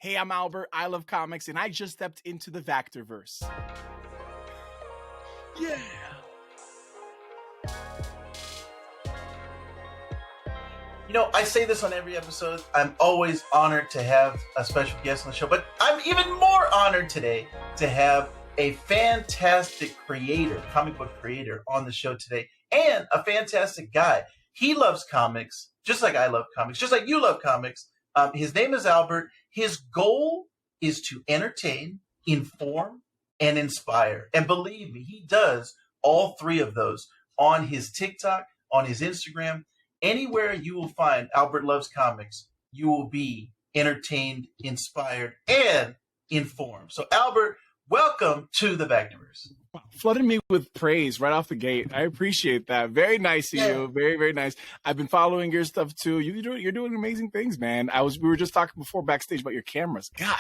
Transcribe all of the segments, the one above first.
Hey, I'm Albert. I love comics, and I just stepped into the Vactor-Verse. Yeah. You know, I say this on every episode. I'm always honored to have a special guest on the show, but I'm even more honored today to have a fantastic creator, comic book creator on the show today, and a fantastic guy. He loves comics, just like I love comics, just like you love comics. His name is Albert. His goal is to entertain, inform, and inspire. And believe me, he does all three of those on his TikTok, on his Instagram. Anywhere you will find Albert Loves Comics, you will be entertained, inspired, and informed. So, Albert, welcome to the Vactor-Verse. Flooded me with praise right off the gate. I appreciate that. Very nice of you. Very, very nice. I've been following your stuff too. You're doing amazing things, man. We were just talking before backstage about your cameras. God,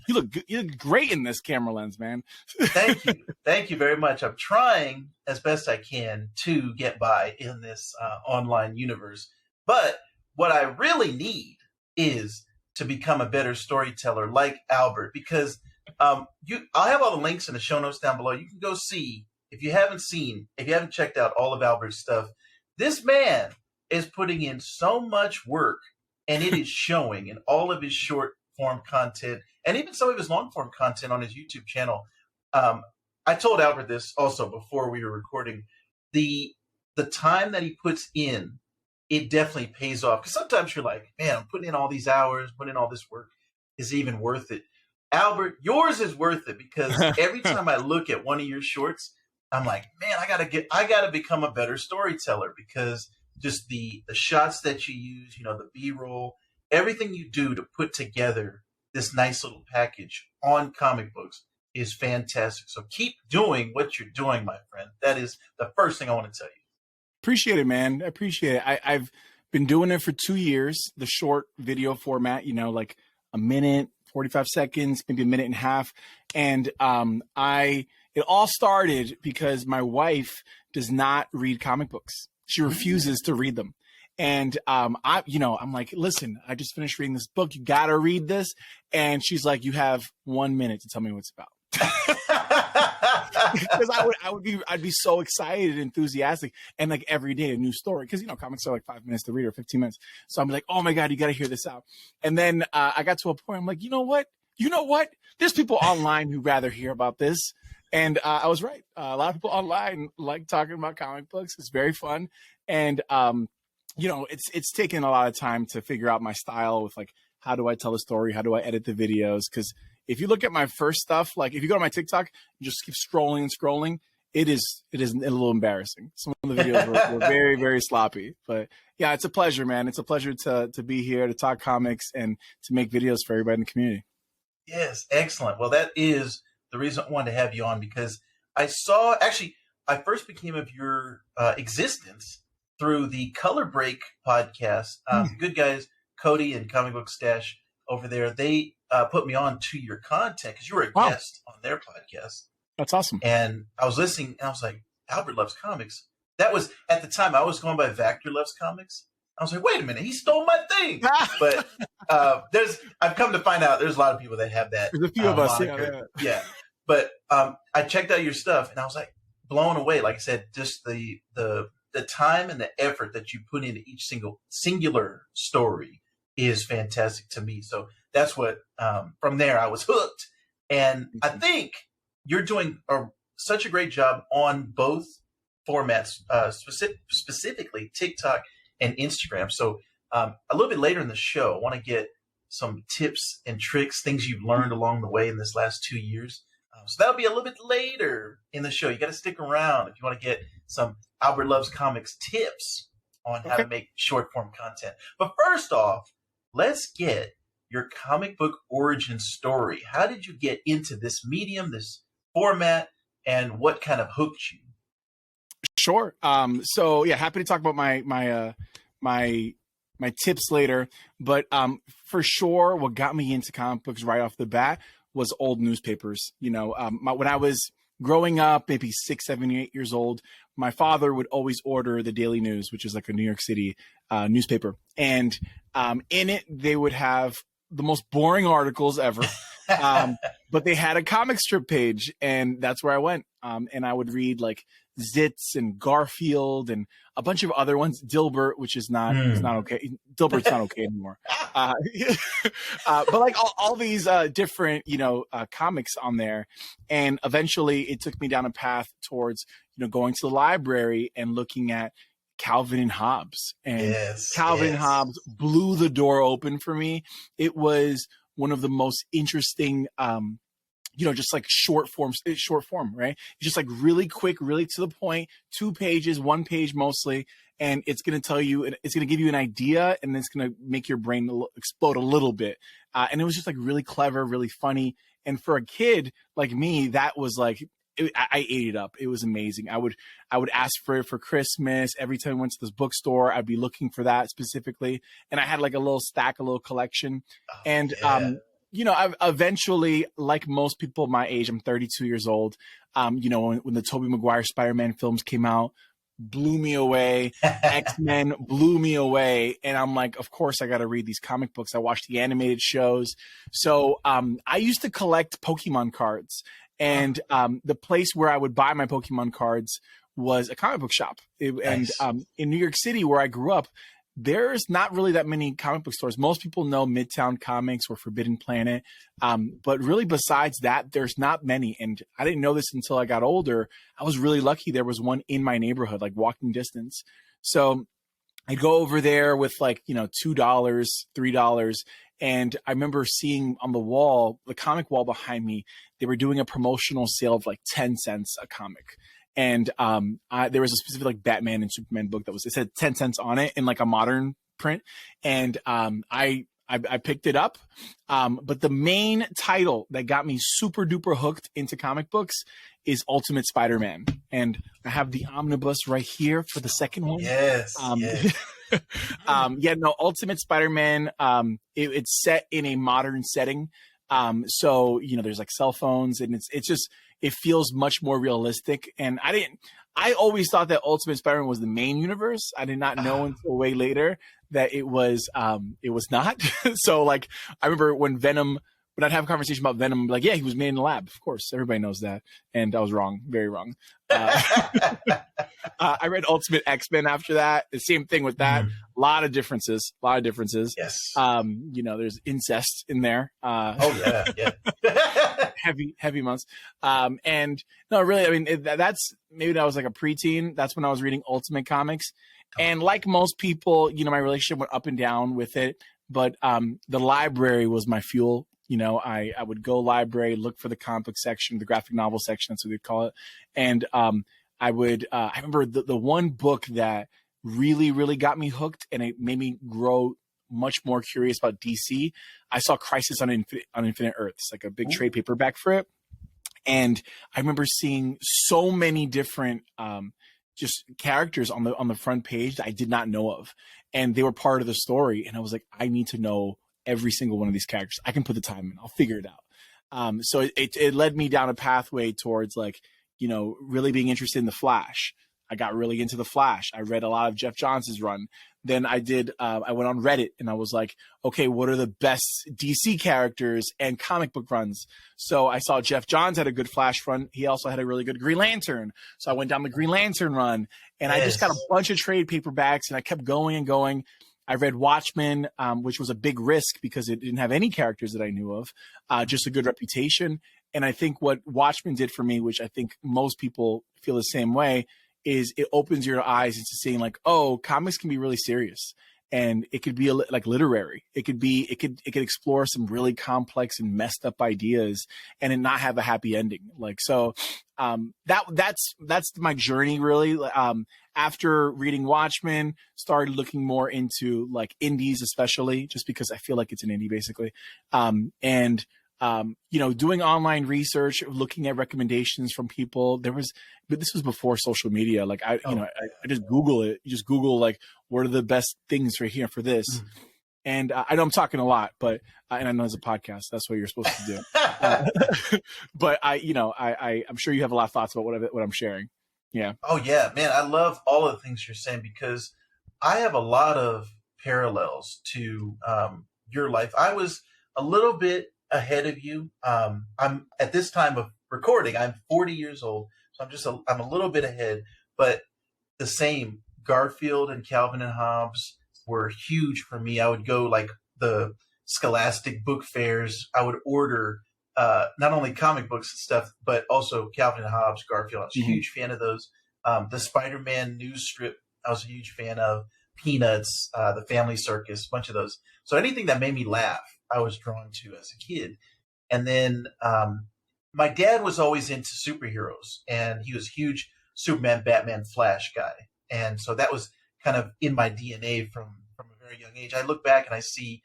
you look good. You look great in this camera lens, man. Thank you. Thank you very much. I'm trying as best I can to get by in this online universe. But what I really need is to become a better storyteller like Albert, because I'll have all the links in the show notes down below. You can go see, if you haven't checked out all of Albert's stuff. This man is putting in so much work, and it is showing in all of his short form content and even some of his long form content on his YouTube channel. I told Albert this also before we were recording. The time that he puts in, it definitely pays off. Because sometimes you're like, man, I'm putting in all these hours, putting in all this work. Is it even worth it? Albert, yours is worth it, because every time I look at one of your shorts, I'm like, man, I gotta become a better storyteller, because just the shots that you use, the B-roll, everything you do to put together this nice little package on comic books is fantastic. So keep doing what you're doing, my friend. That is the first thing I want to tell you. Appreciate it, man. I appreciate it. I've been doing it for 2 years, the short video format, like a minute, 45 seconds, maybe a minute and a half. And it all started because my wife does not read comic books. She refuses to read them. And I'm like, listen, I just finished reading this book. You got to read this. And she's like, you have 1 minute to tell me what it's about. Because I'd be so excited and enthusiastic, and like every day a new story, because comics are like 5 minutes to read or 15 minutes. So I'm like, oh my God, you got to hear this out. And then I got to a point, I'm like, you know what? There's people online who rather hear about this. And I was right. A lot of people online like talking about comic books. It's very fun. And it's taken a lot of time to figure out my style with like, how do I tell a story? How do I edit the videos? Because if you look at my first stuff, like if you go to my TikTok, you just keep scrolling and scrolling, it is a little embarrassing. Some of the videos were very, very sloppy. But yeah, it's a pleasure, man. It's a pleasure to be here, to talk comics, and to make videos for everybody in the community. Yes, excellent. Well, that is the reason I wanted to have you on, because I first became of your existence through the Color Break podcast. The good guys, Cody and Comic Book Stash over there, they put me on to your content because you were a guest on their podcast. That's awesome. And I was listening, and I was like, Albert Loves Comics. That was, at the time, I was going by Vactor Loves Comics. I was like, wait a minute, he stole my thing. But I've come to find out there's a lot of people that have that. There's a few of us. Yeah. But I checked out your stuff, and I was like blown away. Like I said, just the time and the effort that you put into each singular story is fantastic to me. So that's what, from there, I was hooked. And I think you're doing such a great job on both formats, specifically TikTok and Instagram. So a little bit later in the show, I want to get some tips and tricks, things you've learned along the way in this last 2 years. So that'll be a little bit later in the show. You got to stick around if you want to get some Albert Loves Comics tips on how to make short form content. But first off, let's get your comic book origin story. How did you get into this medium, this format, and what kind of hooked you? Sure. So yeah, happy to talk about my tips later. But for sure, what got me into comic books right off the bat was old newspapers. When I was growing up, maybe 6, 7, 8 years old, my father would always order the Daily News, which is like a New York City newspaper. And in it, they would have the most boring articles ever. But they had a comic strip page, and that's where I went. And I would read like Zitz and Garfield and a bunch of other ones. Dilbert, which is not okay. Dilbert's not okay anymore. But like all these different, comics on there. And eventually it took me down a path towards, going to the library and looking at Calvin and Hobbes. And Calvin and Hobbes blew the door open for me. It was one of the most interesting, just like short form, right? It's just like really quick, really to the point, 2 pages, 1 page mostly. And it's going to tell you, it's going to give you an idea, and it's going to make your brain explode a little bit. And it was just like really clever, really funny. And for a kid like me, that was like, I ate it up. It was amazing. I would ask for it for Christmas. Every time I went to this bookstore, I'd be looking for that specifically. And I had like a little stack, a little collection. And, I've eventually, like most people my age, I'm 32 years old. When the Tobey Maguire Spider-Man films came out, blew me away. X-Men blew me away. And I'm like, of course I got to read these comic books. I watched the animated shows. So I used to collect Pokemon cards. And the place where I would buy my Pokemon cards was a comic book shop. And in New York City, where I grew up, there's not really that many comic book stores. Most people know Midtown Comics or Forbidden Planet. But really besides that, there's not many. And I didn't know this until I got older. I was really lucky. There was one in my neighborhood, like walking distance. So I go over there with like, $2, $3. And I remember seeing on the wall, the comic wall behind me, they were doing a promotional sale of like 10 cents a comic. And there was a specific like Batman and Superman book it said 10 cents on it in like a modern print. And I picked it up. But the main title that got me super duper hooked into comic books is Ultimate Spider-Man. And I have the omnibus right here for the second one. Yes. Ultimate Spider-Man, it's set in a modern setting. So, there's like cell phones, and it's just, it feels much more realistic. And I always thought that Ultimate Spider-Man was the main universe. I did not know until way later that it was not. So like, I remember when I'd have a conversation about Venom, like, yeah, he was made in the lab. Of course, everybody knows that. And I was wrong, very wrong. I read Ultimate X-Men after that. The same thing with that. A lot of differences. Yes. There's incest in there. Yeah. heavy months. And no, really, I mean, that's maybe when I was like a preteen. That's when I was reading Ultimate Comics. And like most people, my relationship went up and down with it. But the library was my fuel. I would go library, look for the comic book section, the graphic novel section, that's what they'd call it. And I remember the one book that really, really got me hooked, and it made me grow much more curious about DC. I saw Crisis on Infinite Earths, like a big trade paperback for it. And I remember seeing so many different just characters on the front page that I did not know of. And they were part of the story. And I was like, I need to know every single one of these characters. I can put the time in. I'll figure it out. So it led me down a pathway towards like, really being interested in the Flash. I got really into the Flash. I read a lot of Jeff Johns' run. Then I went on Reddit and I was like, okay, what are the best DC characters and comic book runs? So I saw Jeff Johns had a good Flash run. He also had a really good Green Lantern. So I went down the Green Lantern run, and I just got a bunch of trade paperbacks, and I kept going and going. I read Watchmen, which was a big risk because it didn't have any characters that I knew of, just a good reputation. And I think what Watchmen did for me, which I think most people feel the same way, is it opens your eyes into seeing like, oh, comics can be really serious, and it could be like literary. It could explore some really complex and messed up ideas and it not have a happy ending. Like, so that's my journey really. After reading Watchmen, started looking more into like indies, especially just because I feel like it's an indie basically. Doing online research, looking at recommendations from people. But this was before social media. Like I just Google it. You just Google like, what are the best things for here for this? And I know I'm talking a lot, but and I know it's a podcast. That's what you're supposed to do. But I'm sure you have a lot of thoughts about what I'm sharing. Yeah. Oh yeah, man. I love all of the things you're saying because I have a lot of parallels to your life. I was a little bit ahead of you. I'm at this time of recording, I'm 40 years old, so I'm a little bit ahead. But the same Garfield and Calvin and Hobbes were huge for me. I would go like the Scholastic book fairs. I would order not only comic books and stuff, but also Calvin and Hobbes, Garfield. I was a huge fan of those. The Spider-Man news strip, I was a huge fan of. Peanuts, the Family Circus, a bunch of those. So anything that made me laugh, I was drawn to as a kid. And then my dad was always into superheroes, and he was a huge Superman, Batman, Flash guy. And so that was kind of in my DNA from a very young age. I look back and I see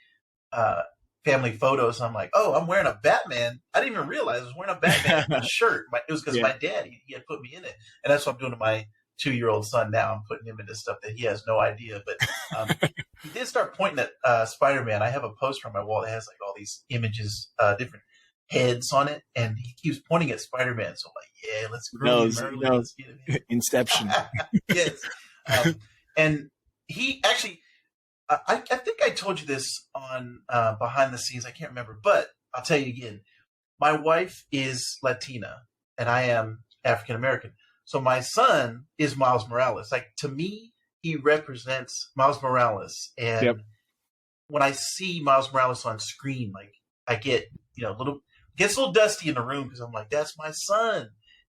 family photos, and I'm like, oh, I'm wearing a Batman. I didn't even realize I was wearing a Batman shirt. It was because my dad, he had put me in it. And that's what I'm doing to my 2-year-old son now. I'm putting him into stuff that he has no idea. But he did start pointing at Spider-Man. I have a poster on my wall that has like all these images, different heads on it, and he keeps pointing at Spider-Man. So I'm like, yeah, let's grow him early. Let's get him. Inception. Yes. And he actually, I think I told you this on behind the scenes. I can't remember, but I'll tell you again. My wife is Latina, and I am African American. So my son is Miles Morales. Like, to me, he represents Miles Morales. And when I see Miles Morales on screen, like, I get, gets a little dusty in the room because I'm like, that's my son.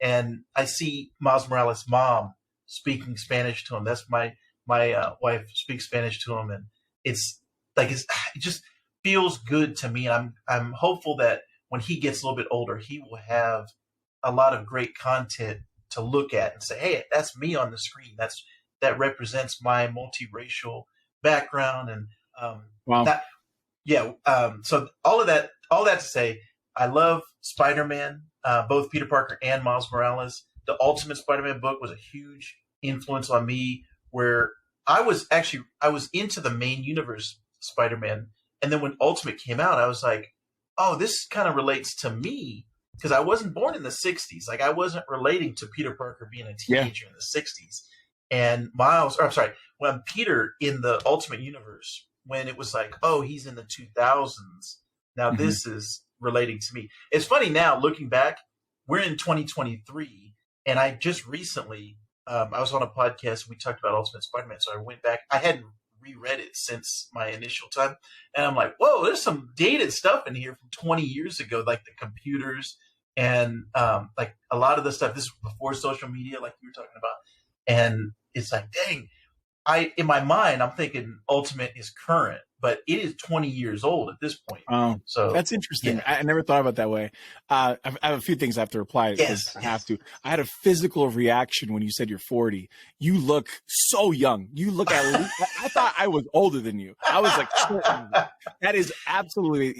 And I see Miles Morales' mom speaking Spanish to him. That's my wife speaks Spanish to him. And it's like, it just feels good to me. And I'm hopeful that when he gets a little bit older, he will have a lot of great content to look at and say, hey, that's me on the screen. That represents my multiracial background. And so all that to say, I love Spider-Man, both Peter Parker and Miles Morales. The Ultimate Spider-Man book was a huge influence on me, where I was into the main universe Spider-Man. And then when Ultimate came out, I was like, oh, this kind of relates to me. Because I wasn't born in the 60s. Like, I wasn't relating to Peter Parker being a teenager in the 60s. And when Peter in the Ultimate Universe, when it was like, oh, he's in the 2000s. Now this is relating to me. It's funny now, looking back, we're in 2023. And I just recently, I was on a podcast and we talked about Ultimate Spider-Man. So I went back. I hadn't reread it since my initial time. And I'm like, whoa, there's some dated stuff in here from 20 years ago, like the computers. And like a lot of the stuff, this was before social media, like you were talking about. And it's like, dang, in my mind, I'm thinking Ultimate is current, but it is 20 years old at this point. Oh, so that's interesting. I never thought about it that way. I have a few things I have to reply to. Yes. I have to. I had a physical reaction when you said you're 40. You look so young. You look at least, I thought I was older than you. I was like, that is absolutely,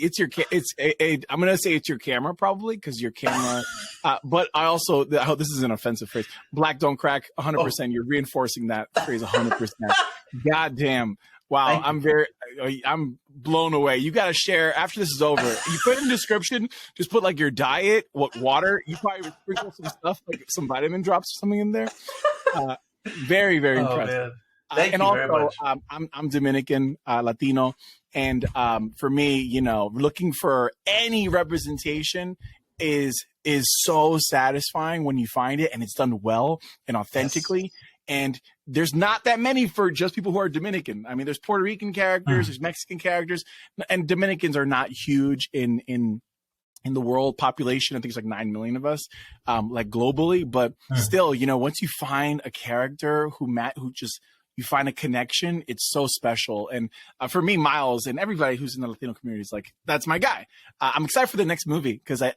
I'm going to say it's your camera probably, because your camera, but I also, this is an offensive phrase. Black don't crack 100%. Oh. You're reinforcing that phrase 100%. God damn. Wow, I'm blown away. You got to share after this is over. You put in the description, just put like your diet, what water. You probably sprinkle some stuff, like some vitamin drops or something in there. Very, very impressive. Man. Thank you very much. I'm Dominican, Latino, and for me, looking for any representation is so satisfying when you find it and it's done well and authentically. Yes. And there's not that many for just people who are Dominican. I mean, there's Puerto Rican characters, there's Mexican characters, and Dominicans are not huge in the world population. I think it's like 9 million of us, like globally. But still, once you find a character who just you find a connection, it's so special. And for me, Miles and everybody who's in the Latino community is like, that's my guy. I'm excited for the next movie because I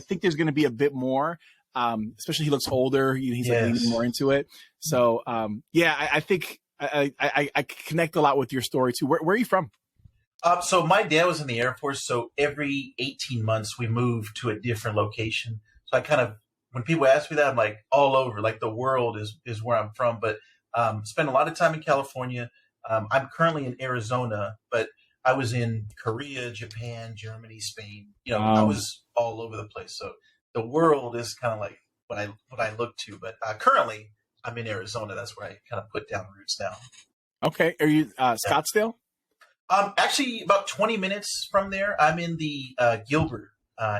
think there's going to be a bit more. Especially he looks older. He's like leaning more into it. So I think I connect a lot with your story too. Where are you from? So my dad was in the Air Force. So every 18 months we moved to a different location. So I kind of, when people ask me that, I'm like all over. Like the world is where I'm from. But spent a lot of time in California. I'm currently in Arizona, but I was in Korea, Japan, Germany, Spain. I was all over the place. So the world is kind of like what I look to, but currently I'm in Arizona. That's where I kind of put down roots now. Okay. Are you Scottsdale? Actually, about 20 minutes from there, I'm in the Gilbert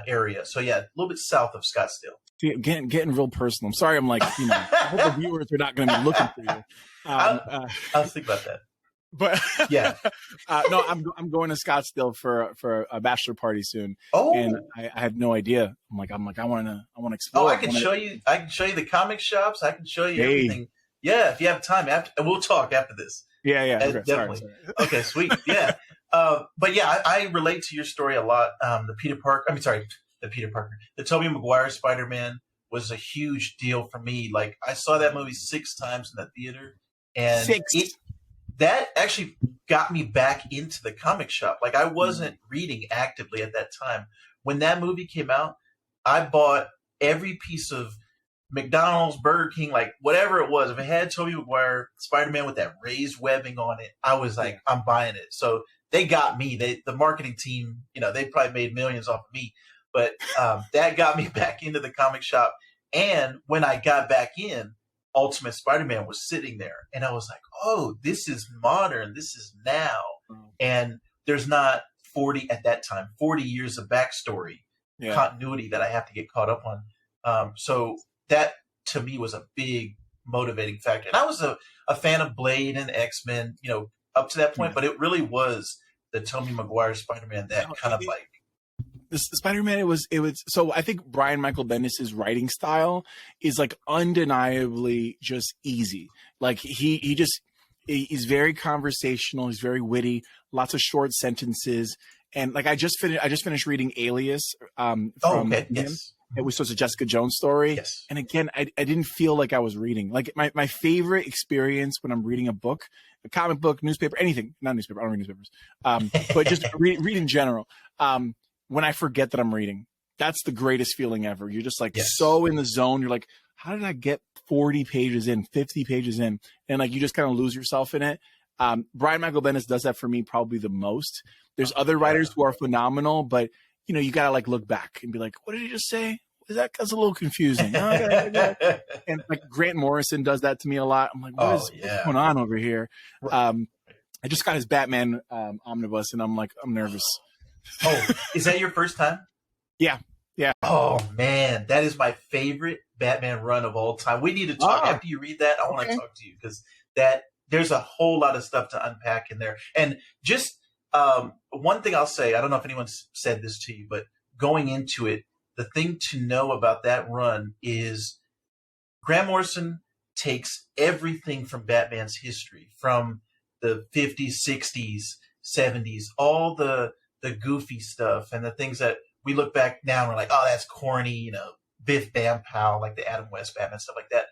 area. So yeah, a little bit south of Scottsdale. Getting real personal. I'm sorry. I'm like, I hope the viewers are not going to be looking for you. I'll think about that. But yeah, no, I'm going to Scottsdale for a bachelor party soon. Oh, and I had no idea. I'm like, I want to explore. Oh, I can show you the comic shops. I can show you everything. Yeah, if you have time, and we'll talk after this. Yeah. Okay, definitely. Sorry. Okay, sweet. Yeah, but yeah, I relate to your story a lot. The Tobey Maguire Spider-Man was a huge deal for me. Like, I saw that movie 6 times in the theater, and that actually got me back into the comic shop. Like, I wasn't reading actively at that time. When that movie came out, I bought every piece of McDonald's, Burger King, like whatever it was. If it had Tobey Maguire Spider-Man with that raised webbing on it, I was like, I'm buying it. So they got me. The marketing team, they probably made millions off of me. But that got me back into the comic shop. And when I got back in, Ultimate Spider-Man was sitting there, and I was like, oh, this is modern. This is now. And there's not 40 years of backstory continuity that I have to get caught up on. So that to me was a big motivating factor. And I was a fan of Blade and X-Men, up to that point, but it really was the Tobey Maguire Spider-Man that kind of like the Spider-Man, it was so I think Brian Michael Bendis' writing style is like undeniably just easy. Like he's very conversational, he's very witty, lots of short sentences. And like I just finished reading Alias from him. Yes. It was such a Jessica Jones story. Yes. And again, I didn't feel like I was reading. Like my favorite experience when I'm reading a book, a comic book, newspaper, anything, not newspaper, I don't read newspapers. But just read in general. When I forget that I'm reading, that's the greatest feeling ever. You're just like so in the zone. You're like, how did I get 40 pages in, 50 pages in? And like, you just kind of lose yourself in it. Brian Michael Bendis does that for me probably the most. There's other writers who are phenomenal, but you got to like look back and be like, what did he just say? That's a little confusing. And like Grant Morrison does that to me a lot. I'm like, what's going on over here? I just got his Batman omnibus, and I'm like, I'm nervous. Oh, is that your first time? Yeah. Oh man, that is my favorite Batman run of all time. We need to talk after you read that. I want to talk to you because there's a whole lot of stuff to unpack in there. And just one thing I'll say, I don't know if anyone's said this to you, but going into it, the thing to know about that run is Grant Morrison takes everything from Batman's history, from the 50s, 60s, 70s, all the goofy stuff and the things that we look back now and we're like, oh, that's corny, Biff Bam Pow, like the Adam West Batman, stuff like that.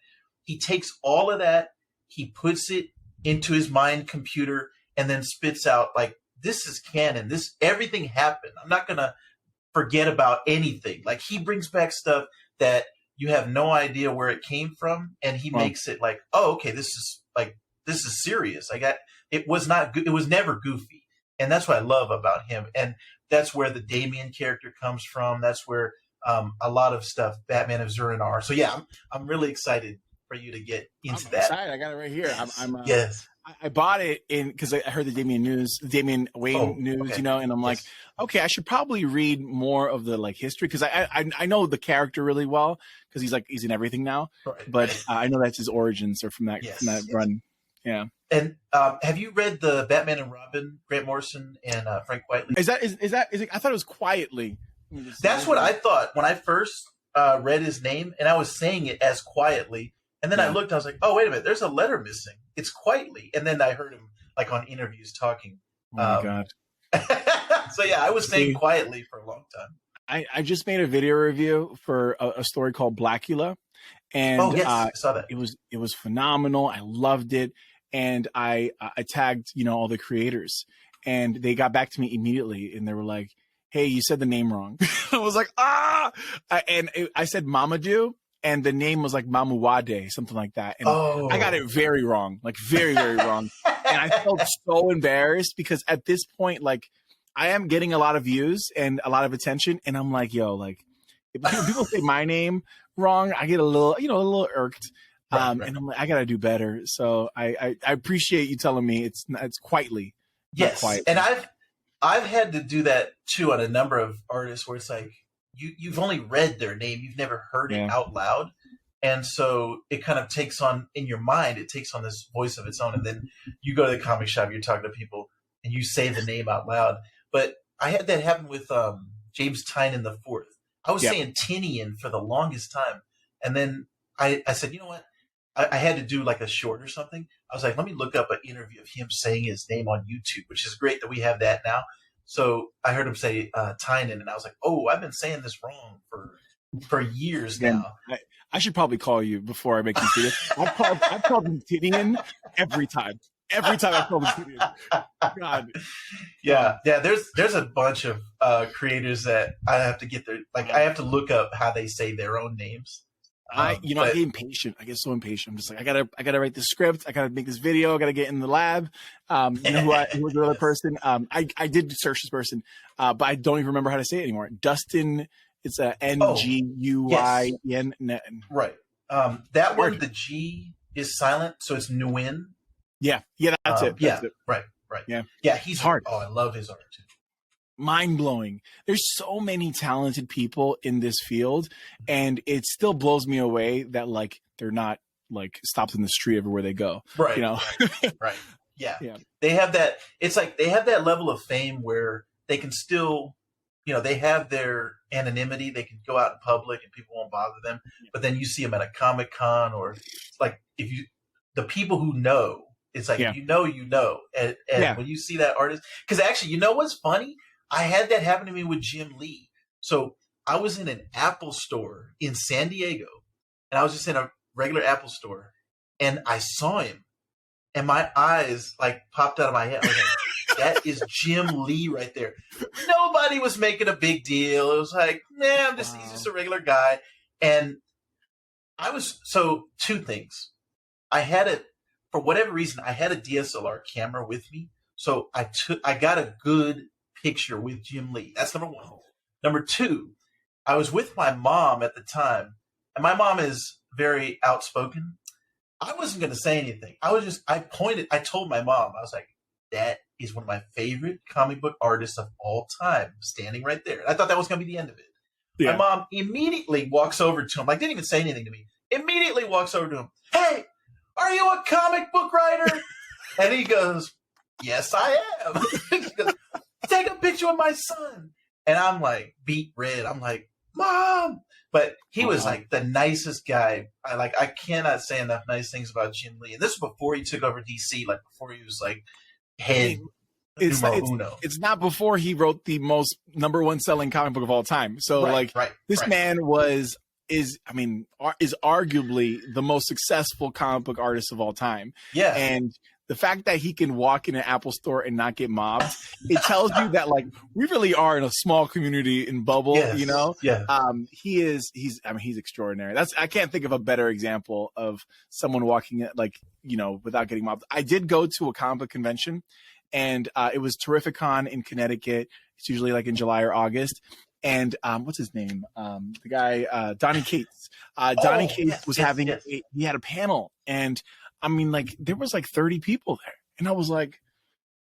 He takes all of that, he puts it into his mind computer, and then spits out like, this is canon. Everything happened. I'm not going to forget about anything. Like, he brings back stuff that you have no idea where it came from, and he makes it like, oh, okay, this is serious. It was never goofy. And that's what I love about him. And that's where the Damian character comes from. That's where a lot of stuff, Batman of Zur-En-Arrh. So yeah, I'm really excited for you to get into that. Excited. I got it right here. Yes. I bought it because I heard the Damian Wayne news, and I'm like, okay, I should probably read more of the like history, because I know the character really well because he's in everything now. Right. But I know that's his origins are from that run. Yeah. And have you read the Batman and Robin, Grant Morrison and Frank Whiteley? Is it? I thought it was Quietly. That's what I thought when I first read his name, and I was saying it as Quietly. And then I looked, I was like, oh, wait a minute, there's a letter missing. It's Quietly. And then I heard him like on interviews talking. Oh my God. So yeah, I was saying Quietly for a long time. I just made a video review for a story called Blackula. And I saw that. It was phenomenal. I loved it. And I tagged, all the creators, and they got back to me immediately, and they were like, hey, you said the name wrong. I was like, and I said Mamadou, and the name was like Mamuwade, something like that. And I got it very wrong, like very, very wrong. And I felt so embarrassed because at this point, like, I am getting a lot of views and a lot of attention. And I'm like, yo, like, if people say my name wrong, I get a little irked. Right. And I'm like, I got to do better. So I appreciate you telling me it's Quietly. not Yes, quietly. and I've had to do that too on a number of artists where it's like you've only read their name, you've never heard it Yeah. out loud, and so it kind of takes on in your mind, it takes on this voice of its own, and then you go to the comic shop, you're talking to people, and you say the name out loud. But I had that happen with James Tynion the Fourth. I was Yep. saying Tinian for the longest time, and then I said, you know what? I had to do like a short or something. I was like, let me look up an interview of him saying his name on YouTube, which is great that we have that now. So I heard him say Tynan, and I was like, oh, I've been saying this wrong for years Again, now. I should probably call you before I make these videos. I've called him Tinian every time. Every time I've called him Tinian. God. Yeah. There's a bunch of creators that I have to get their I have to look up how they say their own names. I get impatient. I get so impatient. I'm just like, I gotta write the script. I gotta make this video. I gotta get in the lab. Who was the other person? I did search this person, but I don't even remember how to say it anymore. Dustin. It's a Nguyen. Yes. Right. That one, the G is silent, so it's Nguyen. Yeah, that's it. That's it. Right. Yeah. He's hard. Oh, I love his art too. Mind blowing. There's so many talented people in this field, and it still blows me away that like they're not like stopped in the street everywhere they go. Right. Right. Yeah. They have that. It's like they have that level of fame where they can still, they have their anonymity. They can go out in public and people won't bother them. But then you see them at a Comic-Con, or like the people who know, it's like if you know, and when you see that artist, because actually, you know what's funny? I had that happen to me with Jim Lee. So I was in an Apple store in San Diego, and I was just in a regular Apple store, and I saw him, and my eyes like popped out of my head. I was like, that is Jim Lee right there. Nobody was making a big deal. It was like, he's just a regular guy. And two things. For whatever reason, I had a DSLR camera with me. So I got a good picture with Jim Lee. That's number one. Number two, I was with my mom at the time, and my mom is very outspoken. I wasn't going to say anything. I told my mom, I was like, that is one of my favorite comic book artists of all time, standing right there. And I thought that was going to be the end of it. Yeah. My mom immediately walks over to him, like didn't even say anything to me. Immediately walks over to him. Hey, are you a comic book writer? And he goes, yes, I am. He goes, take a picture of my son. And I'm like, beet red. I'm like, Mom. But he was like the nicest guy. I cannot say enough nice things about Jim Lee. And this was before he took over DC, like before he was like head numero uno. It's not before he wrote the most number one selling comic book of all time. So this man is arguably the most successful comic book artist of all time. Yeah. And the fact that he can walk in an Apple store and not get mobbed, it tells you that like we really are in a small community in bubble, Yeah. He's extraordinary. I can't think of a better example of someone walking without getting mobbed. I did go to a comic book convention, and it was Terrificon in Connecticut. It's usually like in July or August. And what's his name? The guy, Donnie Cates. Donnie Cates was having he had a panel, and I mean, like, there was like 30 people there. And I was like,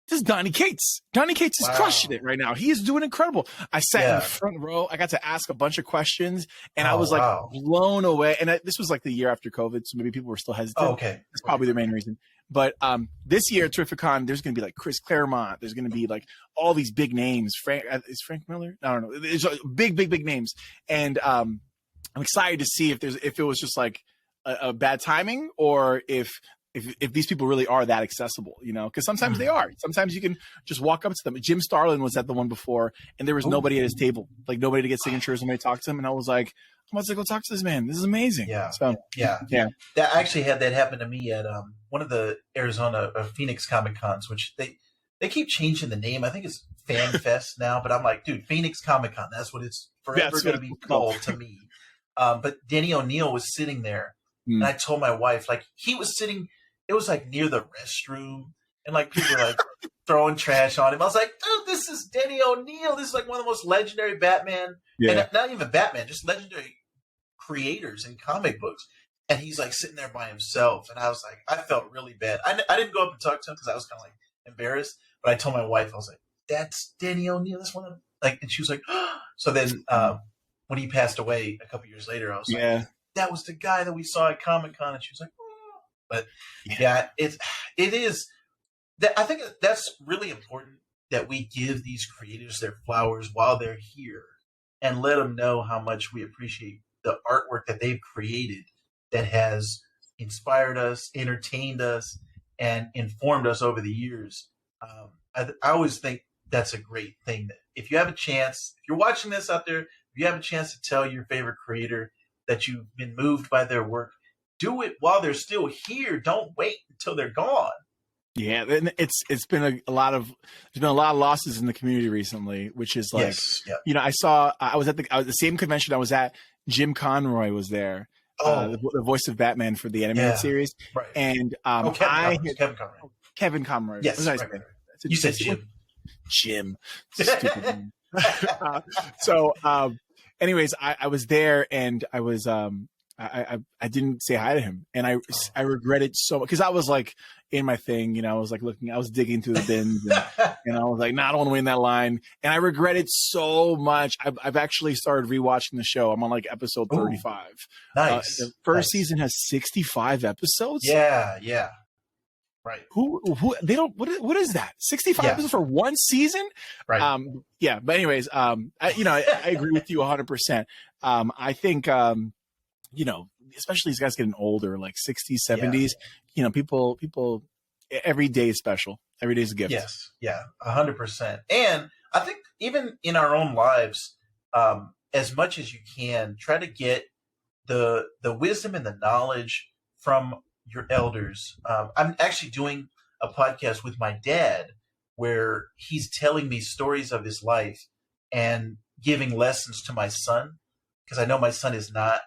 this is Donnie Cates. Donnie Cates is crushing it right now. He is doing incredible. I sat in the front row. I got to ask a bunch of questions, and I was like blown away. And this was like the year after COVID, so maybe people were still hesitant. Oh, okay. That's probably the main reason. But this year at Terrificon, there's going to be like Chris Claremont. There's going to be like all these big names. Is Frank Miller? I don't know. It's big names. And I'm excited to see if it was just like a bad timing, or if these people really are that accessible, because sometimes they are. Sometimes you can just walk up to them. Jim Starlin was at the one before, and there was nobody at his table, like nobody to get signatures, nobody to talk to him. And I was like, I'm about to go talk to this man. This is amazing. Yeah. So, yeah. That I actually had that happen to me at one of the Arizona Phoenix Comic Cons, which they keep changing the name. I think it's Fan Fest now, but I'm like, dude, Phoenix Comic Con. That's what it's forever going to be called to me. But Denny O'Neil was sitting there. And I told my wife, like, he was sitting, it was like near the restroom, and like people were like throwing trash on him. I was like, dude, this is Denny O'Neil. This is like one of the most legendary Batman, and not even Batman, just legendary creators in comic books. And he's like sitting there by himself. And I was like, I felt really bad. I didn't go up and talk to him because I was kind of like embarrassed. But I told my wife, I was like, "That's Danny O'Neill. That's one of them." Like, and she was like, so then when he passed away a couple years later, I was like, that was the guy that we saw at Comic-Con, and she was like, oh. But it is that I think that's really important that we give these creators their flowers while they're here and let them know how much we appreciate the artwork that they've created that has inspired us, entertained us, and informed us over the years. I always think that's a great thing. That if you have a chance, if you're watching this out there, if you have a chance to tell your favorite creator that you've been moved by their work, do it while they're still here. Don't wait until they're gone. Yeah, and it's been a lot of losses in the community recently, which is like, I was at the same convention I was at. Jim Conroy was there, the voice of Batman for the animated series, right? And Kevin Conroy. Yes, right. You said Jim. Jim. Stupid. So, anyways, I was there, and I was I didn't say hi to him, and I regret it so much because I was like in my thing, I was like looking, I was digging through the bins, and I was like, I don't want to win that line, and I regret it so much. I've actually started rewatching the show. I'm on like episode 35. Nice. The first season has 65 episodes. Yeah. Right. Who they don't what is that? 65 episodes for one season? Right. But anyways, I agree with you 100%. I think especially these guys getting older, like 60s, 70s, people every day is special. Every day is a gift. Yes. Yeah. 100%. And I think even in our own lives, as much as you can, try to get the wisdom and the knowledge from your elders. I'm actually doing a podcast with my dad where he's telling me stories of his life and giving lessons to my son. Because I know my son is not,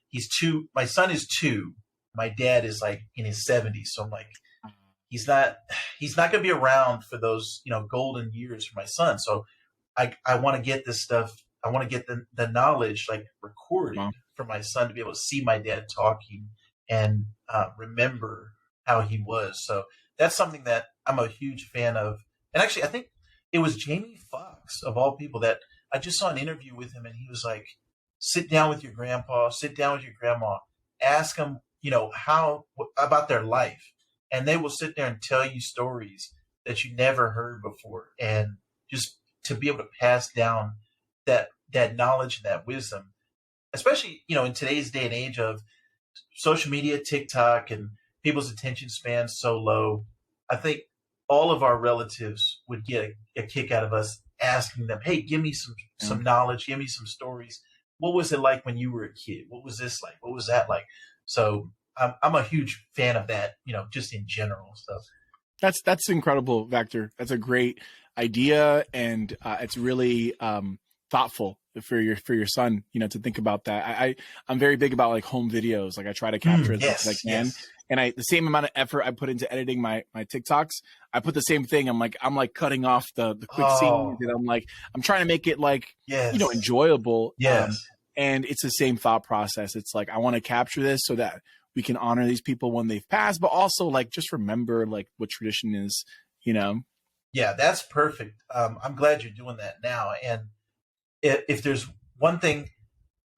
he's 2. My son is 2. My dad is like in his 70s. So I'm like, he's not going to be around for those, golden years for my son. So I want to get this stuff. I want to get the knowledge like recorded for my son to be able to see my dad talking and remember how he was. So that's something that I'm a huge fan of. And actually, I think it was Jamie Foxx, of all people, that I just saw an interview with him, and he was like, sit down with your grandpa, sit down with your grandma, ask them, how about their life. And they will sit there and tell you stories that you never heard before. And just to be able to pass down that knowledge and that wisdom, especially, in today's day and age of social media, TikTok, and people's attention spans so low, I think all of our relatives would get a kick out of us asking them, hey, give me some knowledge, give me some stories. What was it like when you were a kid? What was this like? What was that like? So I'm a huge fan of that, just in general. So that's incredible, Vactor. That's a great idea, and it's really thoughtful for your son, to think about that. I'm very big about like home videos. Like I try to capture as much as I can. Yes. And the same amount of effort I put into editing my TikToks, I put the same thing. I'm like cutting off the quick scenes, and I'm trying to make it like, enjoyable. Yes. And it's the same thought process. It's like, I want to capture this so that we can honor these people when they've passed, but also like, just remember like what tradition is, Yeah, that's perfect. I'm glad you're doing that now. And if there's one thing,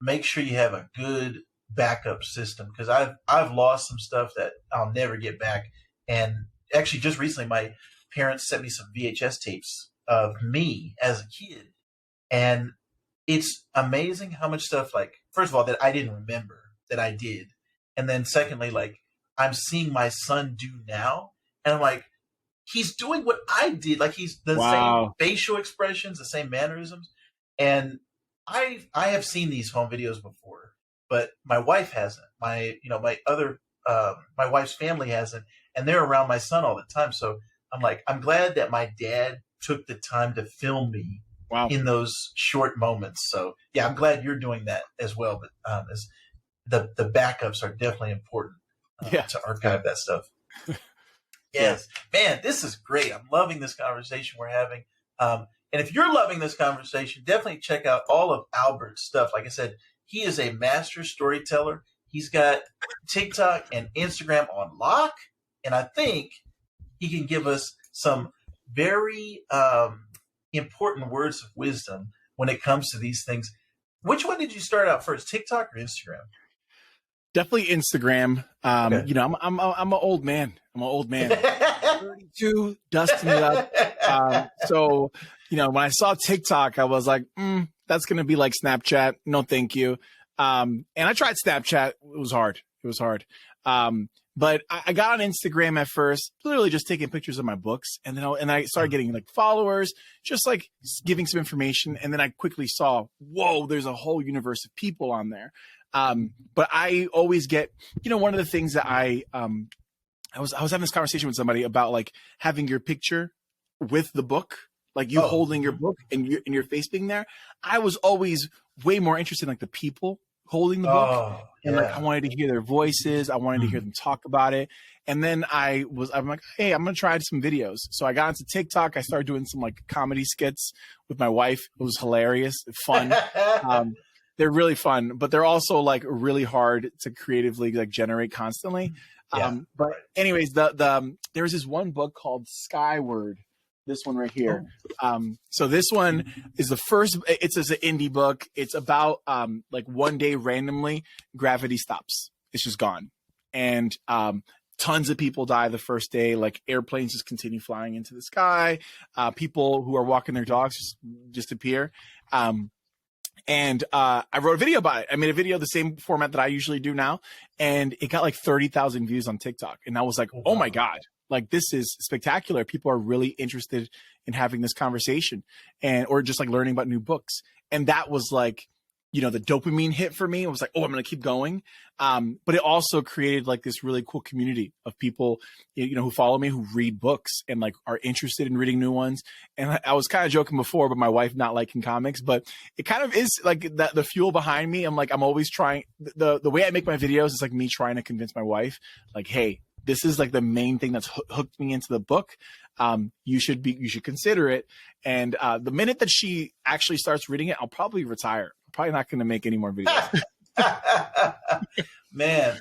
make sure you have a good backup system, because I've lost some stuff that I'll never get back. And actually, just recently, my parents sent me some VHS tapes of me as a kid, and it's amazing how much stuff, like, first of all, that I didn't remember that I did, and then secondly, like, I'm seeing my son do now, and I'm like, he's doing what I did. Like, he's the same facial expressions, the same mannerisms. And I have seen these home videos before, but my wife hasn't. My wife's family hasn't, and they're around my son all the time. So I'm like, I'm glad that my dad took the time to film me in those short moments. So yeah, I'm glad you're doing that as well. But as the backups are definitely important to archive that stuff. Yes, man, this is great. I'm loving this conversation we're having. And if you're loving this conversation, definitely check out all of Albert's stuff. Like I said, he is a master storyteller. He's got TikTok and Instagram on lock. And I think he can give us some very important words of wisdom when it comes to these things. Which one did you start out first, TikTok or Instagram? Definitely Instagram. Okay. You know, I'm an old man. I'm an old man. 32, dusting it up. So, you know, when I saw TikTok, I was like, that's going to be like Snapchat. No, thank you. And I tried Snapchat. It was hard. It was hard. But I got on Instagram at first, literally just taking pictures of my books. And then I started getting like followers, just like giving some information. And then I quickly saw, whoa, there's a whole universe of people on there. But I always get, you know, one of the things that I was having this conversation with somebody about like having your picture with the book, like you holding your book and your face being there. I was always way more interested in like the people holding the book. And like, I wanted to hear their voices. I wanted to hear them talk about it. And then I'm like, hey, I'm going to try some videos. So I got into TikTok. I started doing some like comedy skits with my wife. It was hilarious, fun. They're really fun, but they're also like really hard to creatively like generate constantly. But anyways, there was this one book called Skyward. This one right here. So this one is the first. It's an indie book. It's about like one day randomly gravity stops. It's just gone, and tons of people die the first day. Like airplanes just continue flying into the sky. People who are walking their dogs just disappear. And I wrote a video about it. I made a video the same format that I usually do now, and it got like 30,000 views on TikTok. And I was like, oh my God, like this is spectacular. People are really interested in having this conversation or just like learning about new books. And that was like, you know, the dopamine hit for me. I was like, oh, I'm going to keep going. But it also created like this really cool community of people, you know, who follow me, who read books and like are interested in reading new ones. And I was kind of joking before, but my wife not liking comics, but it kind of is like the fuel behind me. I'm like, I'm always trying the way I make my videos is like me trying to convince my wife, like, hey, this is like the main thing that's hooked me into the book. You should consider it. And the minute that she actually starts reading it, I'll probably retire. I'm probably not going to make any more videos. Man,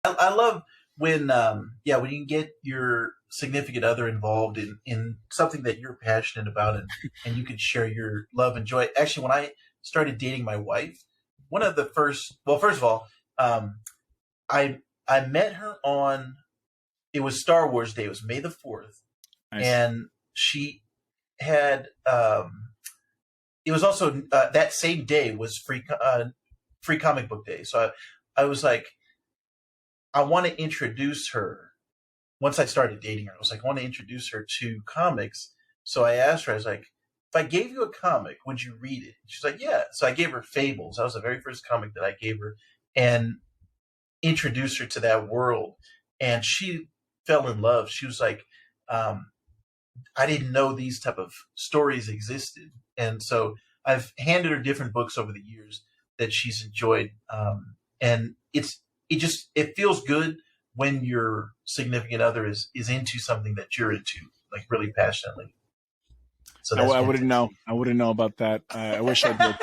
I love when you can get your significant other involved in something that you're passionate about and you can share your love and joy. Actually, when I started dating my wife, one of the first of all, I met her on, it was Star Wars Day. It was May the 4th. Nice. And she had, it was also, that same day was free comic book day. So I was like, I want to introduce her. Once I started dating her, I was like, I want to introduce her to comics. So I asked her, I was like, if I gave you a comic, would you read it? She's like, yeah. So I gave her Fables. That was the very first comic that I gave her. And introduced her to that world, and she fell in love. She was like, I didn't know these type of stories existed. And so I've handed her different books over the years that she's enjoyed. And it feels good when your significant other is into something that you're into, like really passionately. So I wouldn't know. I wouldn't know about that. I wish I did.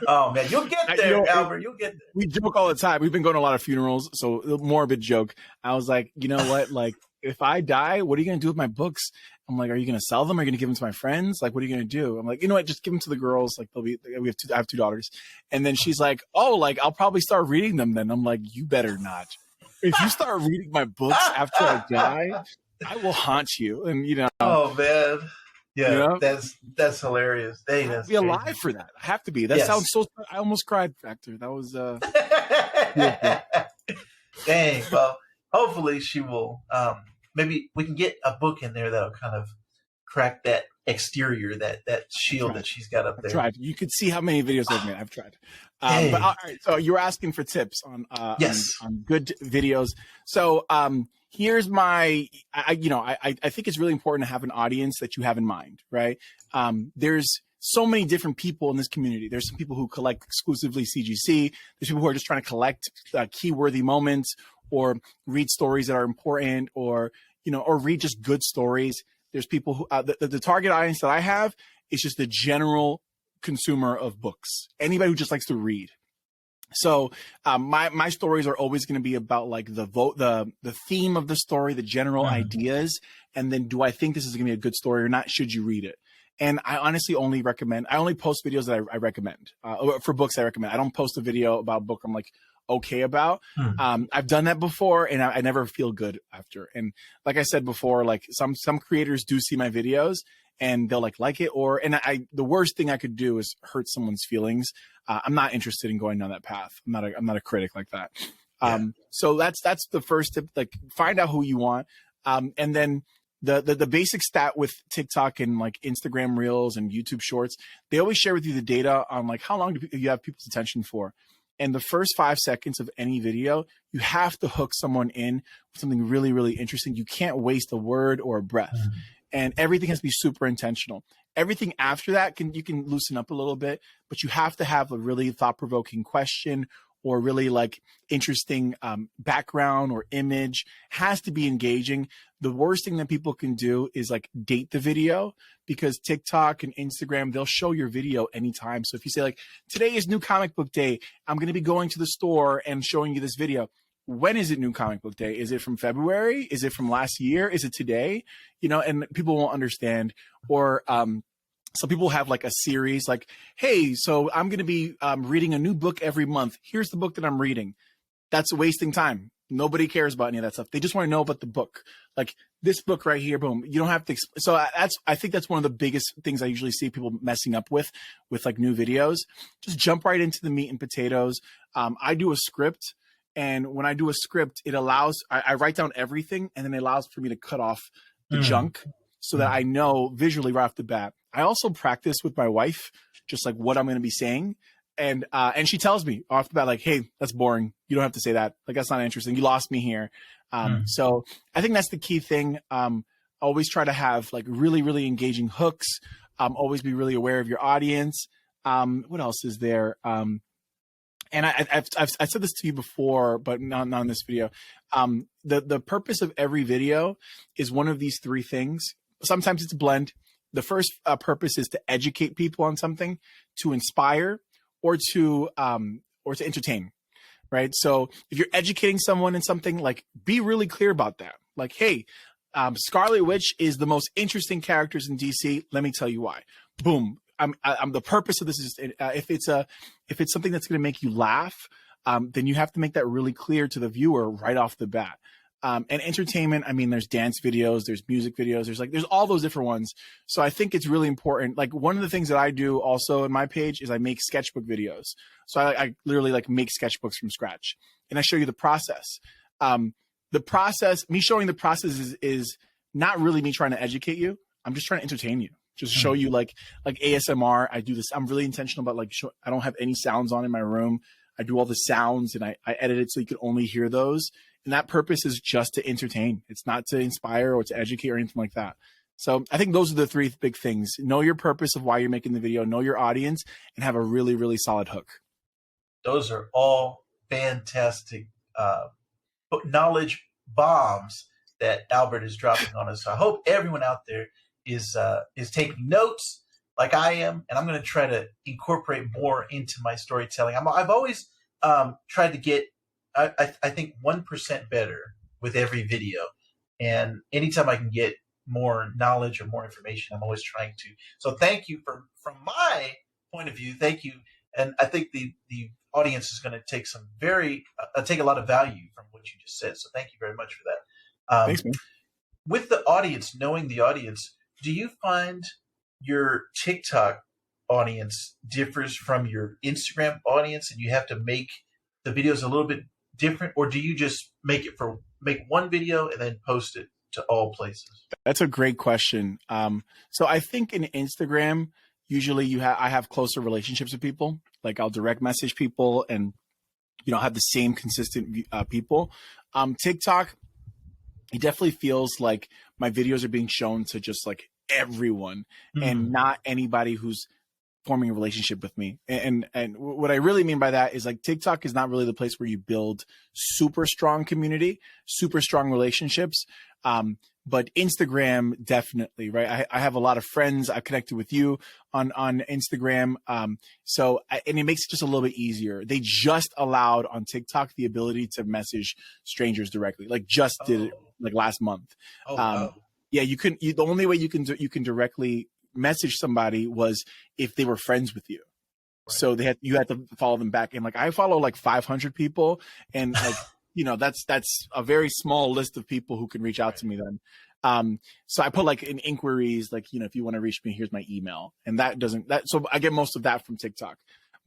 Oh man, you'll get there, Albert. You'll get there. We joke all the time. We've been going to a lot of funerals, so a morbid joke. I was like, you know what? Like, if I die, what are you gonna do with my books? I'm like, are you gonna sell them? Are you gonna give them to my friends? Like, what are you gonna do? I'm like, you know what? Just give them to the girls. Like, I have two daughters, and then she's like, oh, like I'll probably start reading them. Then I'm like, you better not. If you start reading my books after I die, I will haunt you. And you know. Oh man. Yeah, you know? That's hilarious. Hey, that's be alive for that. I have to be. That sounds so. I almost cried, Vactor. That was. Dang. Well, hopefully she will. Maybe we can get a book in there that'll kind of crack that exterior, that shield that she's got up there. I've tried. You could see how many videos I've made. I've tried. But all right. So you were asking for tips on on good videos. So here's my, I think it's really important to have an audience that you have in mind, right? There's so many different people in this community. There's some people who collect exclusively CGC. There's people who are just trying to collect key-worthy moments or read stories that are important or read just good stories. There's people who, the target audience that I have is just the general consumer of books. Anybody who just likes to read. So my stories are always going to be about like the theme of the story, the general ideas, and then do I think this is going to be a good story or not? Should you read it? And I honestly only post videos that I recommend for books I recommend. I don't post a video about a book I'm like okay about. I've done that before, and I never feel good after. And like I said before, like some creators do see my videos and they'll like it, the worst thing I could do is hurt someone's feelings. I'm not interested in going down that path. I'm not a critic like that. So that's the first tip. Like, find out who you want, and then the basic stat with TikTok and like Instagram Reels and YouTube Shorts. They always share with you the data on like how long do you have people's attention for. And the first 5 seconds of any video, you have to hook someone in with something really, really interesting. You can't waste a word or a breath. And everything has to be super intentional. Everything after that you can loosen up a little bit, but you have to have a really thought-provoking question or really like interesting background or image. Has to be engaging. The worst thing that people can do is like date the video, because TikTok and Instagram, they'll show your video anytime. So if you say like, today is new comic book day, I'm going to be going to the store and showing you this video. When is it new comic book day? Is it from February? Is it from last year? Is it today? You know, and people won't understand. Or some people have like a series like, hey, so I'm going to be reading a new book every month. Here's the book that I'm reading. That's wasting time. Nobody cares about any of that stuff. They just want to know about the book. Like this book right here, boom. You don't have to. So I think that's one of the biggest things I usually see people messing up with like new videos. Just jump right into the meat and potatoes. I do a script. And when I do a script, it allows, I write down everything, and then it allows for me to cut off the junk so that I know visually right off the bat. I also practice with my wife, just like what I'm going to be saying. And she tells me off the bat, like, hey, that's boring. You don't have to say that. Like, that's not interesting. You lost me here. So I think that's the key thing. Always try to have like really, really engaging hooks. Always be really aware of your audience. What else is there? And I've said this to you before, but not in this video. The purpose of every video is one of these 3 things. Sometimes it's a blend. The first purpose is to educate people on something, to inspire, or to entertain, right? So if you're educating someone in something, like, be really clear about that. Like, hey, Scarlet Witch is the most interesting characters in DC. Let me tell you why. Boom. I'm the purpose of this is if it's something that's going to make you laugh, then you have to make that really clear to the viewer right off the bat. And entertainment, I mean, there's dance videos, there's music videos, there's all those different ones. So I think it's really important. Like, one of the things that I do also in my page is I make sketchbook videos. So I literally like make sketchbooks from scratch, and I show you the process. Me showing the process is not really me trying to educate you. I'm just trying to entertain you. Just show you like ASMR. I do this. I'm really intentional about like, I don't have any sounds on in my room. I do all the sounds, and I edit it so you can only hear those. And that purpose is just to entertain. It's not to inspire or to educate or anything like that. So I think those are the 3 big things. Know your purpose of why you're making the video, know your audience, and have a really, really solid hook. Those are all fantastic knowledge bombs that Albert is dropping on us. So I hope everyone out there is taking notes like I am, and I'm going to try to incorporate more into my storytelling. I've always tried to get, I think, 1% better with every video, and anytime I can get more knowledge or more information, I'm always trying to. So thank you from my point of view. Thank you, and I think the audience is going to take take a lot of value from what you just said. So thank you very much for that. Thanks, man. With the audience, knowing the audience, do you find your TikTok audience differs from your Instagram audience, and you have to make the videos a little bit different, or do you just make one video and then post it to all places? That's a great question. So I think in Instagram, usually I have closer relationships with people. Like, I'll direct message people, and have the same consistent people. TikTok, it definitely feels like my videos are being shown to just like everyone, and not anybody who's forming a relationship with me. And what I really mean by that is, like, TikTok is not really the place where you build super strong community, super strong relationships. but Instagram definitely, right? I have a lot of friends. I connected with you on Instagram. And it makes it just a little bit easier. They just allowed on TikTok the ability to message strangers directly, like just did it like last month. Wow. Yeah, the only way you can directly message somebody was if they were friends with you. Right. So you had to follow them back. And like, I follow like 500 people, and like, that's a very small list of people who can reach out to me then. So I put like in inquiries, like, if you want to reach me, here's my email. And so I get most of that from TikTok.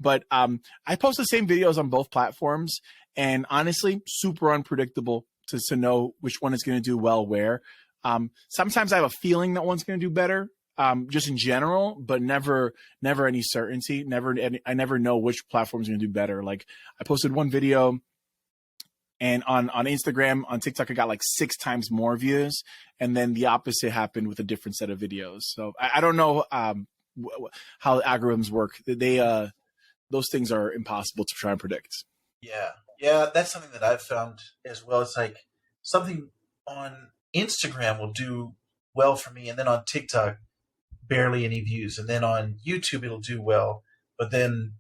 But I post the same videos on both platforms, and honestly, super unpredictable to know which one is going to do well where. Sometimes I have a feeling that one's going to do better, just in general, but never any certainty. I never know which platform is going to do better. Like, I posted one video, and on Instagram, on TikTok, I got like 6 times more views. And then the opposite happened with a different set of videos. So I don't know how the algorithms work. Those things are impossible to try and predict. Yeah, that's something that I've found as well. It's like something on Instagram will do well for me, and then on TikTok, barely any views. And then on YouTube, it'll do well. But then,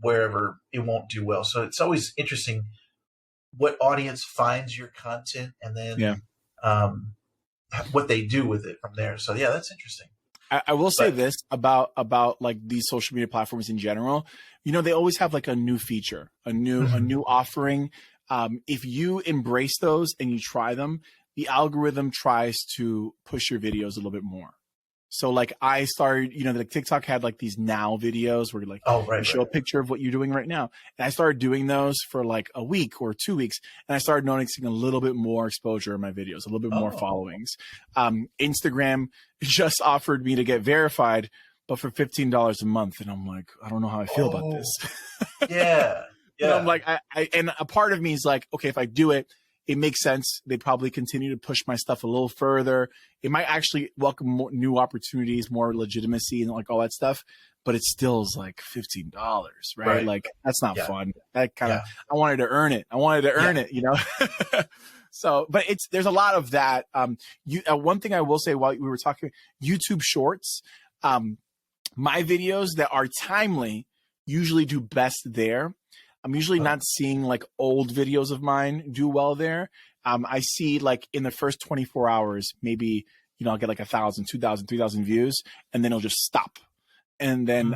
wherever, it won't do well. So it's always interesting what audience finds your content, and then what they do with it from there. So yeah, that's interesting. I will say this about like these social media platforms in general. They always have like a new feature, a new offering. If you embrace those and you try them, the algorithm tries to push your videos a little bit more. So like I started, like TikTok had like these now videos where like show a picture of what you're doing right now. And I started doing those for like a week or 2 weeks. And I started noticing a little bit more exposure in my videos, a little bit more followings. Instagram just offered me to get verified, but for $15 a month. And I'm like, I don't know how I feel about this. Yeah. And I'm like, and a part of me is like, okay, if I do it, it makes sense. They probably continue to push my stuff a little further. It might actually welcome more new opportunities, more legitimacy, and like all that stuff. But it still is like $15, right? Like, that's not fun. That kind of, I wanted to earn it. So, but there's a lot of that. One thing I will say while we were talking, YouTube Shorts, my videos that are timely usually do best there. I'm usually not seeing like old videos of mine do well there. I see like in the first 24 hours, maybe, I'll get like 1,000, 2,000, 3,000 views, and then it'll just stop. And then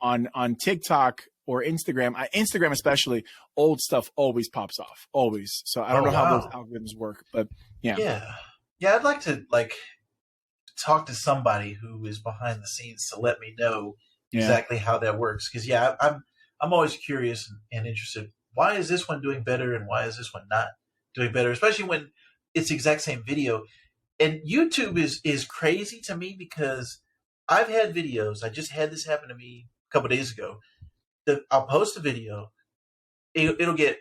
on TikTok or Instagram, Instagram especially, old stuff always pops off, always. So I don't know how those algorithms work, but yeah. Yeah, I'd like to talk to somebody who is behind the scenes to let me know exactly how that works. Because I'm always curious and interested. Why is this one doing better, and why is this one not doing better? Especially when it's the exact same video. And YouTube is crazy to me because I've had videos. I just had this happen to me a couple days ago. I'll post a video. It'll get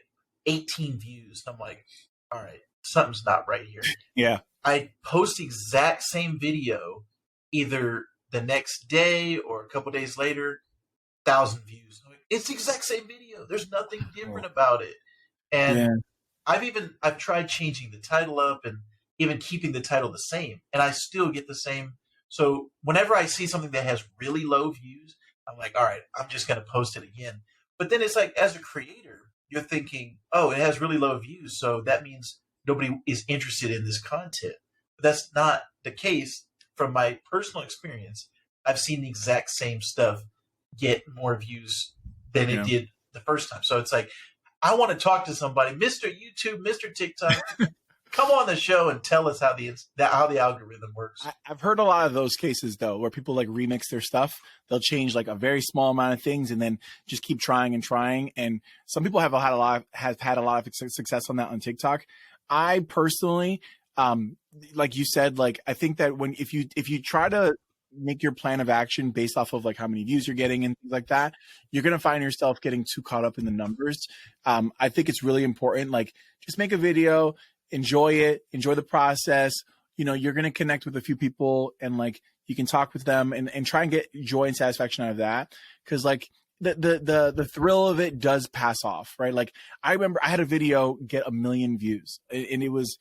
18 views. I'm like, all right, something's not right here. Yeah. I post the exact same video either the next day or a couple days later, 1,000 views. It's the exact same video. There's nothing different about it. And I've tried changing the title up and even keeping the title the same, and I still get the same. So whenever I see something that has really low views, I'm like, all right, I'm just going to post it again. But then it's like, as a creator, you're thinking, oh, it has really low views, so that means nobody is interested in this content. But that's not the case. From my personal experience, I've seen the exact same stuff get more views than it did the first time. So it's like, I want to talk to somebody, Mr. YouTube, Mr. TikTok, come on the show and tell us how the algorithm works. I've heard a lot of those cases though, where people like remix their stuff. They'll change like a very small amount of things and then just keep trying and trying. And some people have had a lot of success on that on TikTok. I personally, like you said, like I think that if you try to make your plan of action based off of like how many views you're getting and things like that, you're going to find yourself getting too caught up in the numbers. I think it's really important. Like, just make a video, enjoy it, enjoy the process. You're going to connect with a few people and like you can talk with them and try and get joy and satisfaction out of that. Cause like the thrill of it does pass off, right? Like I remember I had a video get 1 million views and it was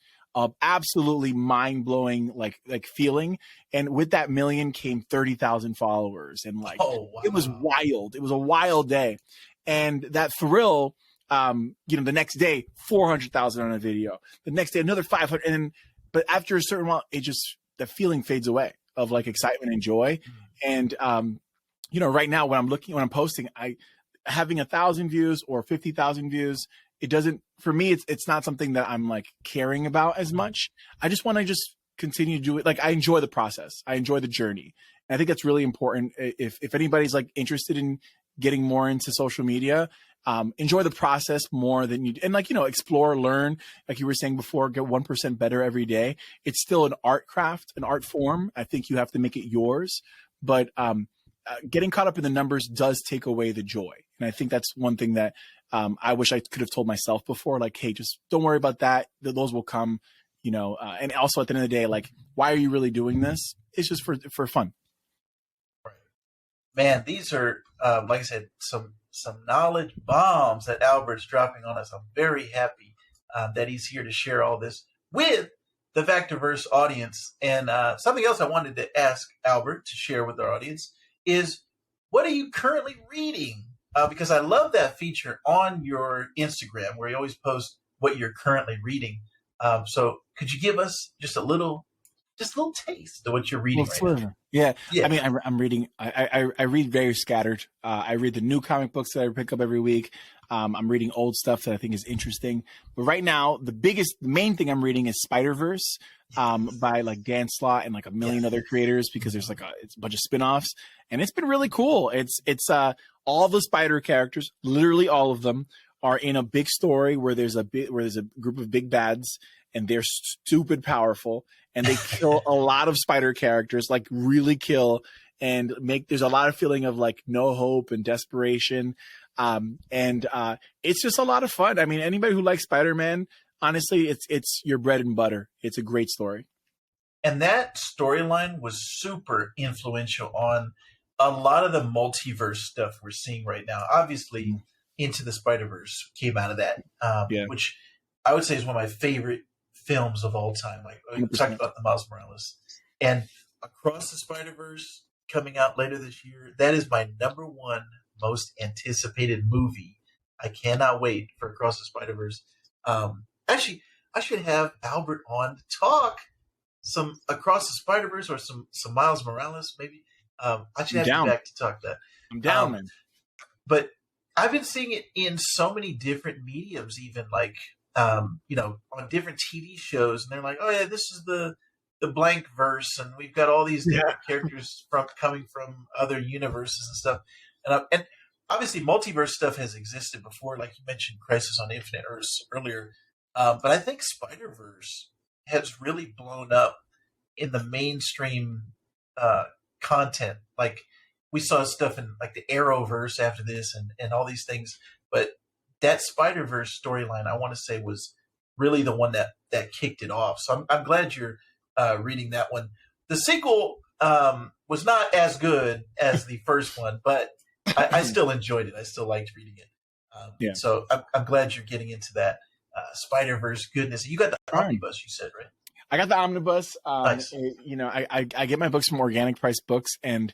absolutely mind-blowing like feeling. And with that million came 30,000 followers, and like Oh, wow. it was wild. It was a wild day. And that thrill, the next day 400,000 on a video, the next day another 500, and then, but after a certain while, it just, the feeling fades away of like excitement and joy. And right now when I'm posting, having 1,000 views or 50,000 views, it doesn't, for me, it's not something that I'm like caring about as much. I just want to just continue to do it. Like, I enjoy the process. I enjoy the journey. And I think that's really important. If anybody's like interested in getting more into social media, enjoy the process more than you, and like, explore, learn, like you were saying before, get 1% better every day. It's still an art craft, an art form. I think you have to make it yours, but getting caught up in the numbers does take away the joy. And I think that's one thing that I wish I could have told myself before, like, hey, just don't worry about that. Those will come, and also at the end of the day, like, why are you really doing this? It's just for fun. Right. Man, these are, like I said, some knowledge bombs that Albert's dropping on us. I'm very happy that he's here to share all this with the Vactor-Verse audience. And something else I wanted to ask Albert to share with our audience is, what are you currently reading? Because I love that feature on your Instagram where you always post what you're currently reading. So could you give us just a little taste of what you're reading right now? Yeah. I mean, I'm reading. I read very scattered. I read the new comic books that I pick up every week. I'm reading old stuff that I think is interesting. But right now, the main thing I'm reading is Spiderverse by like Dan Slott and like a million other creators, because there's like it's a bunch of spinoffs, and it's been really cool. It's all the Spider characters, literally all of them, are in a big story where there's a group of big bads, and they're stupid powerful, and they kill a lot of Spider characters, like really kill, and there's a lot of feeling of like no hope and desperation. And it's just a lot of fun. I mean, anybody who likes Spider-Man, honestly, it's your bread and butter. It's a great story. And that storyline was super influential on a lot of the multiverse stuff we're seeing right now. Obviously, Into the Spider-Verse came out of that, which I would say is one of my favorite films of all time. Like, we talked about the Miles Morales, and Across the Spider-Verse coming out later this year. That is my number one most anticipated movie. I cannot wait for Across the Spider-Verse. Actually, I should have Albert on to talk some Across the Spider-Verse or some Miles Morales, maybe. I should have you back to talk that. I'm down, man. But I've been seeing it in so many different mediums, even like, on different TV shows, and they're like, oh yeah, this is the blank verse, and we've got all these different characters coming from other universes and stuff. And obviously multiverse stuff has existed before, like you mentioned Crisis on Infinite Earths earlier. But I think Spider-Verse has really blown up in the mainstream content. Like, we saw stuff in like the Arrowverse after this and all these things. But that Spider-Verse storyline, I want to say, was really the one that kicked it off. So I'm glad you're reading that one. The sequel was not as good as the first one, but I still enjoyed it. I still liked reading it. So I'm glad you're getting into that Spider-Verse goodness. You got the omnibus, you said, right? I got the omnibus. Nice. I get my books from Organic Price Books, and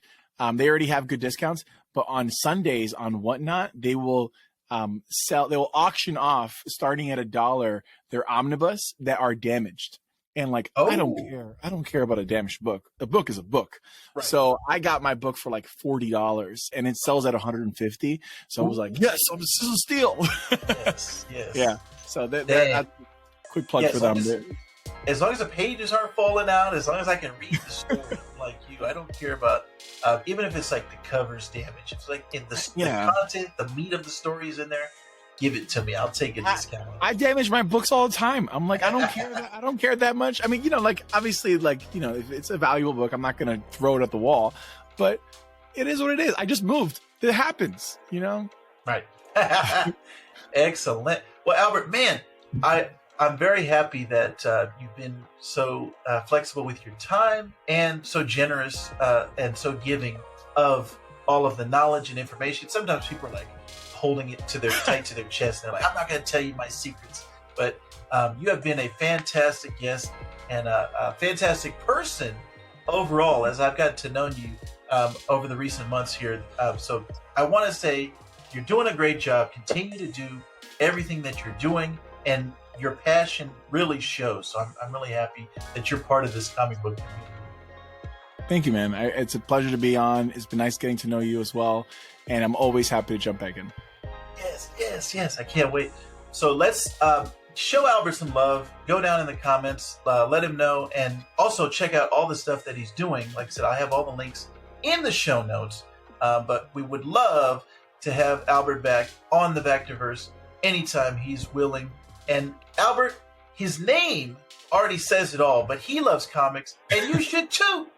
they already have good discounts. But on Sundays on Whatnot, they will auction off, starting at $1, their omnibus that are damaged. And like, I don't care about a damaged book. The book is a book. Right. So I got my book for like $40, and it sells at $150. So I was like, yes, this is a steal. Yes. Yeah. So that's quick plug for them. As long as the pages aren't falling out, as long as I can read the story like you, I don't care about, even if it's like the cover's damaged. It's like in the content, the meat of the story is in there. Give it to me. I'll take a discount. I damage my books all the time. I'm like, I don't care that much. I mean, like, obviously, like, if it's a valuable book, I'm not going to throw it at the wall, but it is what it is. I just moved. It happens, Right. Excellent. Well, Albert, man, I'm very happy that you've been so flexible with your time and so generous and so giving of all of the knowledge and information. Sometimes people are like holding it tight to their chest. And they're like, I'm not going to tell you my secrets. But you have been a fantastic guest and a fantastic person overall, as I've got to know you over the recent months here. So I want to say you're doing a great job. Continue to do everything that you're doing, and your passion really shows. So I'm really happy that you're part of this comic book community. Thank you, man. It's a pleasure to be on. It's been nice getting to know you as well, and I'm always happy to jump back in. Yes. I can't wait. So let's show Albert some love. Go down in the comments, let him know, and also check out all the stuff that he's doing. Like I said, I have all the links in the show notes, but we would love to have Albert back on the Vactor-Verse anytime he's willing. And Albert, his name already says it all, but he loves comics, and you should too.